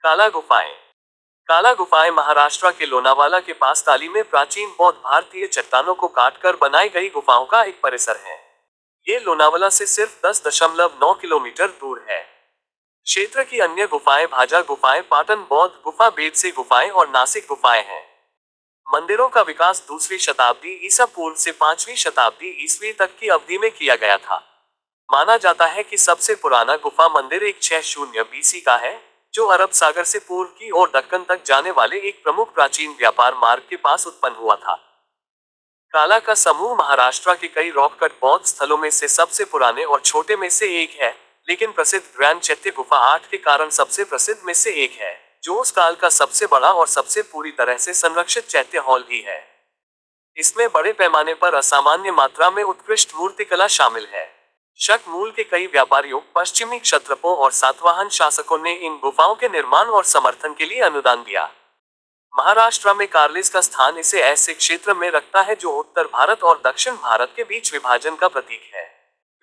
काला गुफाएं। काला गुफाएं महाराष्ट्र के लोनावाला के पास ताली में प्राचीन बौद्ध भारतीय चट्टानों को काटकर बनाई गई गुफाओं का एक परिसर है। ये लोनावाला से सिर्फ 10.9 किलोमीटर दूर है। क्षेत्र की अन्य गुफाएं भाजा गुफाएं, पाटन बौद्ध गुफा, बेदसे गुफाएं और नासिक गुफाएं हैं। मंदिरों का विकास दूसरी शताब्दी ईसा पूर्व से 5वीं शताब्दी ईस्वी तक की अवधि में किया गया था। माना जाता है कि सबसे पुराना गुफा मंदिर 160 बीसी का है, जो अरब सागर से पूर्व की ओर दक्कन तक जाने वाले एक प्रमुख प्राचीन व्यापार मार्ग के पास उत्पन्न हुआ था। काला का समूह महाराष्ट्र के कई रॉक कट बौद्ध स्थलों में से सबसे पुराने और छोटे में से एक है, लेकिन प्रसिद्ध ग्रैंड चैत्य गुफा 8 के कारण सबसे प्रसिद्ध में से एक है, जो उस काल का सबसे बड़ा और सबसे पूरी तरह से संरक्षित चैत्य हॉल भी है। इसमें बड़े पैमाने पर असामान्य मात्रा में उत्कृष्ट मूर्तिकला शामिल है। शक मूल के कई व्यापारियों, पश्चिमी क्षत्रपों और सातवाहन शासकों ने इन गुफाओं के निर्माण और समर्थन के लिए अनुदान दिया। महाराष्ट्र में कार्लिस का स्थान इसे ऐसे क्षेत्र में रखता है जो उत्तर भारत और दक्षिण भारत के बीच विभाजन का प्रतीक है।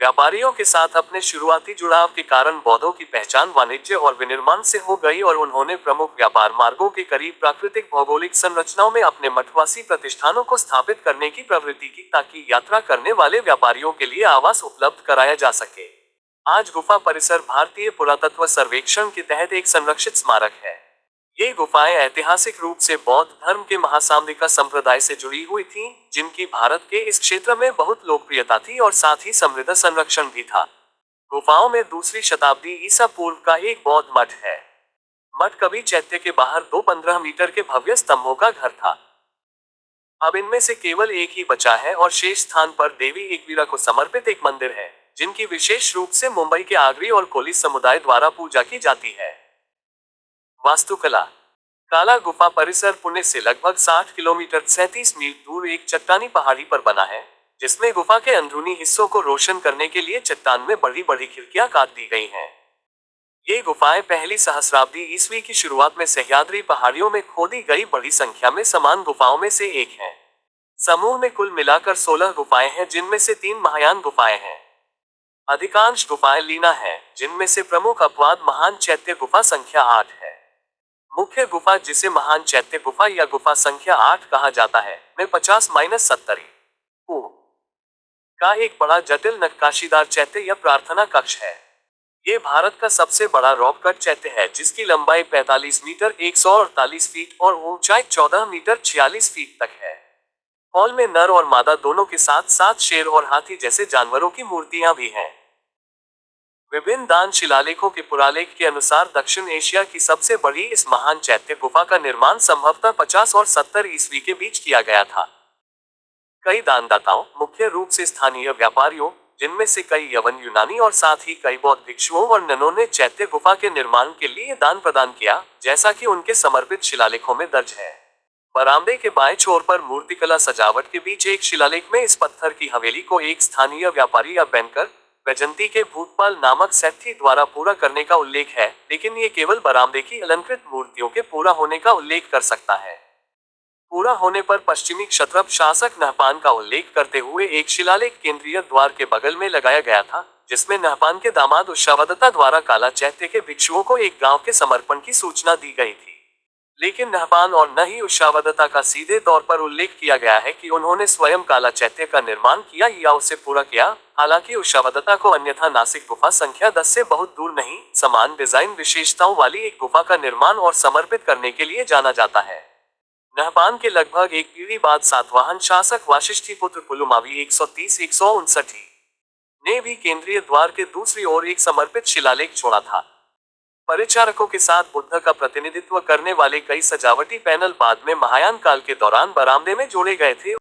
व्यापारियों के साथ अपने शुरुआती जुड़ाव के कारण बौद्धों की पहचान वाणिज्य और विनिर्माण से हो गई और उन्होंने प्रमुख व्यापार मार्गों के करीब प्राकृतिक भौगोलिक संरचनाओं में अपने मठवासी प्रतिष्ठानों को स्थापित करने की प्रवृत्ति की, ताकि यात्रा करने वाले व्यापारियों के लिए आवास उपलब्ध कराया जा सके। आज गुफा परिसर भारतीय पुरातत्व सर्वेक्षण के तहत एक संरक्षित स्मारक है। ये गुफाएं ऐतिहासिक रूप से बौद्ध धर्म के महासामरिका संप्रदाय से जुड़ी हुई थीं, जिनकी भारत के इस क्षेत्र में बहुत लोकप्रियता थी और साथ ही समृद्ध संरक्षण भी था। गुफाओं में दूसरी शताब्दी ईसा पूर्व का एक बौद्ध मठ है। मठ कभी चैत्य के बाहर 215 मीटर के भव्य स्तंभों का घर था। अब इनमें से केवल एक ही बचा है और शेष स्थान पर देवी एकवीरा को समर्पित एक मंदिर है, जिनकी विशेष रूप से मुंबई के आगरी और कोली समुदाय द्वारा पूजा की जाती है। वास्तुकला। काला गुफा परिसर पुणे से लगभग 60 किलोमीटर 37 मील दूर एक चट्टानी पहाड़ी पर बना है, जिसमें गुफा के अंदरूनी हिस्सों को रोशन करने के लिए चट्टान में बड़ी बड़ी खिड़कियां काट दी गई हैं। ये गुफाएं पहली सहस्राब्दी ईस्वी की शुरुआत में सह्याद्री पहाड़ियों में खोदी गई बड़ी संख्या में समान गुफाओं में से एक है। समूह में कुल मिलाकर 16 गुफाएं हैं, जिनमें से 3 महायान गुफाएं हैं। अधिकांश गुफाएं लीना हैं, जिनमें से प्रमुख अपवाद महान चैत्य गुफा संख्या 8 है। मुख्य गुफा, जिसे महान चैत्य गुफा या गुफा संख्या 8 कहा जाता है, में 50-70 का एक बड़ा जटिल नक्काशीदार चैत्य या प्रार्थना कक्ष है। ये भारत का सबसे बड़ा रॉक कट चैत्य है, जिसकी लंबाई 45 मीटर 148 फीट और ऊंचाई 14 मीटर 46 फीट तक है। हॉल में नर और मादा दोनों के साथ साथ शेर और हाथी जैसे जानवरों की मूर्तियां भी हैं। विभिन्न दान शिलालेखों के पुरालेख के अनुसार दक्षिण एशिया की सबसे बड़ी इस महान चैत्य गुफा का निर्माण संभवतः 50 और 70 ईस्वी के बीच किया गया था। कई दानदाताओं, मुख्य रूप से स्थानीय व्यापारियों, जिनमें से कई यवन यूनानी और साथ ही कई बौद्ध भिक्षुओं और ननों ने चैत्य गुफा के निर्माण के लिए दान प्रदान किया, जैसा कि उनके समर्पित शिलालेखों में दर्ज है। बरामदे के बाएं छोर पर मूर्तिकला सजावट के बीच एक शिलालेख में इस पत्थर की हवेली को एक स्थानीय व्यापारी या बैंकर वैजंती के भूतपाल नामक सेठी द्वारा पूरा करने का उल्लेख है, लेकिन ये केवल बरामदे की अलंकृत मूर्तियों के पूरा होने का उल्लेख कर सकता है। पूरा होने पर पश्चिमी क्षत्रप शासक नहपान का उल्लेख करते हुए एक शिलालेख केंद्रीय द्वार के बगल में लगाया गया था, जिसमें नहपान के दामाद उशावदत्ता द्वारा काला चैत्य के भिक्षुओं को एक गांव के समर्पण की सूचना दी गई थी। लेकिन नहपान और न ही उशावदत्ता का सीधे तौर पर उल्लेख किया गया है कि उन्होंने स्वयं काला चैत्य का निर्माण किया या उसे पूरा किया। हालांकि उशावदत्ता को अन्यथा नासिक गुफा संख्या 10 से बहुत दूर नहीं, समान डिजाइन विशेषताओं वाली एक गुफा का निर्माण और समर्पित करने के लिए जाना जाता है। नहपान के लगभग एक पीढ़ी बाद सातवाहन शासक वाशिष्ठीपुत्र पुलुमावी 130-159 ने भी केंद्रीय द्वार के दूसरी ओर एक समर्पित शिलालेख छोड़ा था। परिचारकों के साथ बुद्ध का प्रतिनिधित्व करने वाले कई सजावटी पैनल बाद में महायान काल के दौरान बरामदे में जोड़े गए थे।